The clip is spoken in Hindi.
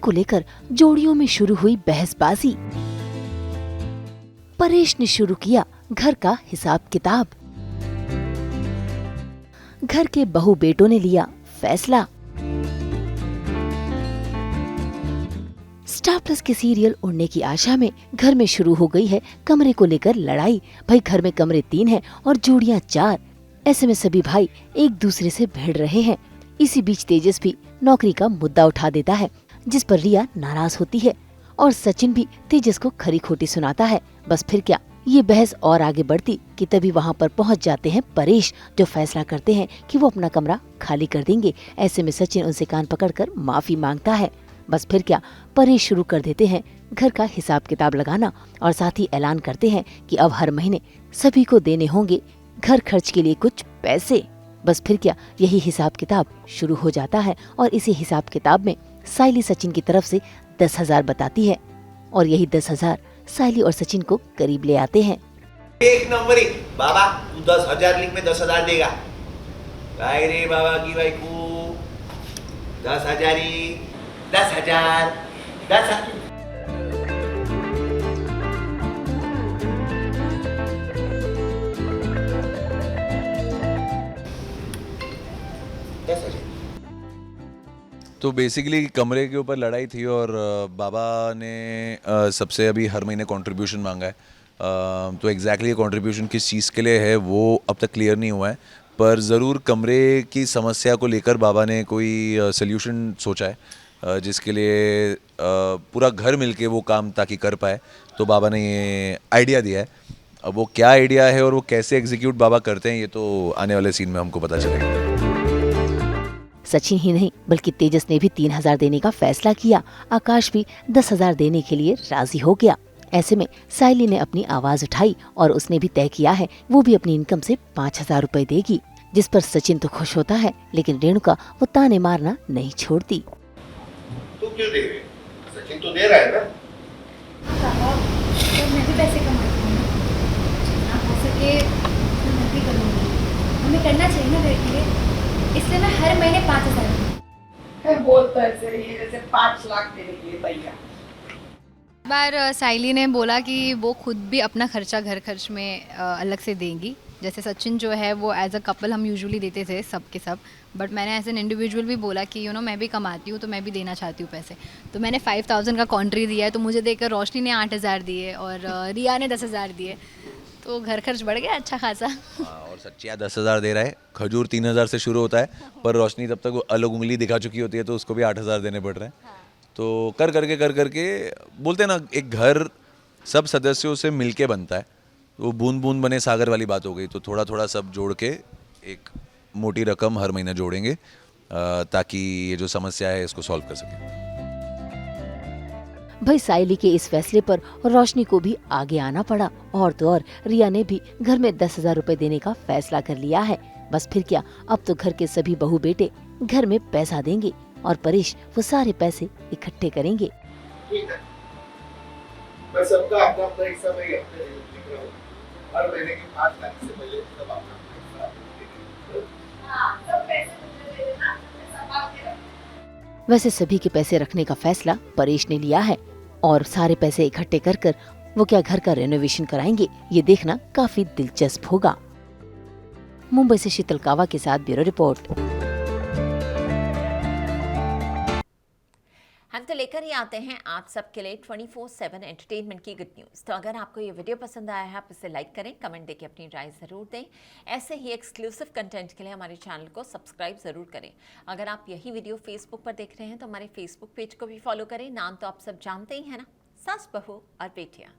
को लेकर जोड़ियों में शुरू हुई बहसबाजी। परेश ने शुरू किया घर का हिसाब किताब। घर के बहू बेटों ने लिया फैसला। स्टार प्लस के सीरियल उड़ने की आशा में घर में शुरू हो गई है कमरे को लेकर लड़ाई। भाई घर में कमरे 3 हैं और जोड़ियां 4। ऐसे में सभी भाई एक दूसरे से भिड़ रहे हैं। इसी बीच तेजस भी नौकरी का मुद्दा उठा देता है, जिस पर रिया नाराज होती है और सचिन भी तेजस को खरी खोटी सुनाता है। बस फिर क्या, ये बहस और आगे बढ़ती कि तभी वहाँ पर पहुँच जाते हैं परेश, जो फैसला करते हैं कि वो अपना कमरा खाली कर देंगे। ऐसे में सचिन उनसे कान पकड़कर माफी मांगता है। बस फिर क्या, परेश शुरू कर देते हैं घर का हिसाब किताब लगाना और साथ ही ऐलान करते हैं कि अब हर महीने सभी को देने होंगे घर खर्च के लिए कुछ पैसे। बस फिर क्या, यही हिसाब किताब शुरू हो जाता है और इसी हिसाब किताब में साइली सचिन की तरफ से 10,000 बताती है और यही 10,000 साइली और सचिन को करीब ले आते हैं। एक नंबर ही बाबा, तू 10,000 लिख में 10,000 देगा। भाई रे बाबा की भाई को 10,000 ही 10,000 10,000। तो बेसिकली कमरे के ऊपर लड़ाई थी और बाबा ने सबसे अभी हर महीने कंट्रीब्यूशन मांगा है। तो एग्जैक्टली कंट्रीब्यूशन किस चीज़ के लिए है वो अब तक क्लियर नहीं हुआ है, पर ज़रूर कमरे की समस्या को लेकर बाबा ने कोई सल्यूशन सोचा है, जिसके लिए पूरा घर मिलके वो काम ताकि कर पाए। तो बाबा ने ये आइडिया दिया है। अब वो क्या आइडिया है और वो कैसे एग्जीक्यूट बाबा करते हैं, ये तो आने वाले सीन में हमको पता चलेगा। सचिन ही नहीं बल्कि तेजस ने भी 3,000 देने का फैसला किया। आकाश भी 10,000 देने के लिए राजी हो गया। ऐसे में साइली ने अपनी आवाज उठाई और उसने भी तय किया है वो भी अपनी इनकम से 5,000 रुपए देगी, जिस पर सचिन तो खुश होता है, लेकिन रेणुका वो ताने मारना नहीं छोड़ती। तू क्यों दे रही? सचिन तो दे रहा है ना। पापा, तो मैं भी पैसे कमाती हूँ, जितना हो सके मैं भी करूँगी। हमें करना चाहिए ना घर के लिए, इसलिए मैं हर महीने 5,000। बोलता है ऐसे ही, जैसे 5 लाख देने के लिए तैयार। बार साइली ने बोला कि वो खुद भी अपना खर्चा घर खर्च में अलग से देंगी। जैसे सचिन जो है वो एज अ कपल हम यूजुअली देते थे सब के सब, बट मैंने एज एन इंडिविजुअल भी बोला कि मैं भी कमाती हूँ तो मैं भी देना चाहती हूँ पैसे। तो मैंने 5,000 का कॉन्ट्री दिया है, तो मुझे देकर रोशनी ने 8,000 दिए और रिया ने 10,000 दिए, तो घर खर्च बढ़ गया अच्छा खासा। और सच्चिया 10,000 दे रहा है। खजूर 3,000 से शुरू होता है, पर रोशनी तब तक वो अलग उंगली दिखा चुकी होती है, तो उसको भी 8,000 देने पड़ रहे हैं। तो कर करके बोलते हैं ना, एक घर सब सदस्यों से मिलके बनता है। वो बूंद बूंद बने सागर वाली बात हो गई। तो थोड़ा थोड़ा सब जोड़ के एक मोटी रकम हर महीने जोड़ेंगे, ताकि ये जो समस्या है इसको सॉल्व कर सकें। भाई साइली के इस फैसले पर रोशनी को भी आगे आना पड़ा और तो और रिया ने भी घर में 10,000 रुपए देने का फैसला कर लिया है। बस फिर क्या, अब तो घर के सभी बहू बेटे घर में पैसा देंगे और परेश वो सारे पैसे इकट्ठे करेंगे। ठीक है, मैं सबका अपना अपना हिस्सा में लिख रहा हूँ। हर महीने की 5 लाख से पहले सब अपना अपना हिस्सा। हाँ, सब पैसे मुझे दे देना, मैं संभाल के रखूंगी। वैसे सभी के पैसे रखने का फैसला परेश ने लिया है और सारे पैसे इकट्ठे कर वो क्या घर का रेनोवेशन कराएंगे, ये देखना काफी दिलचस्प होगा। मुंबई से शीतल कावा के साथ ब्यूरो रिपोर्ट। हम तो लेकर ही आते हैं आप सबके लिए 24/7 एंटरटेनमेंट की गुड न्यूज़। तो अगर आपको ये वीडियो पसंद आया है, आप इसे लाइक करें, कमेंट देके अपनी राय ज़रूर दें। ऐसे ही एक्सक्लूसिव कंटेंट के लिए हमारे चैनल को सब्सक्राइब ज़रूर करें। अगर आप यही वीडियो फेसबुक पर देख रहे हैं तो हमारे फेसबुक पेज को भी फॉलो करें। नाम तो आप सब जानते ही हैं ना, सास बहू और बेटियाँ।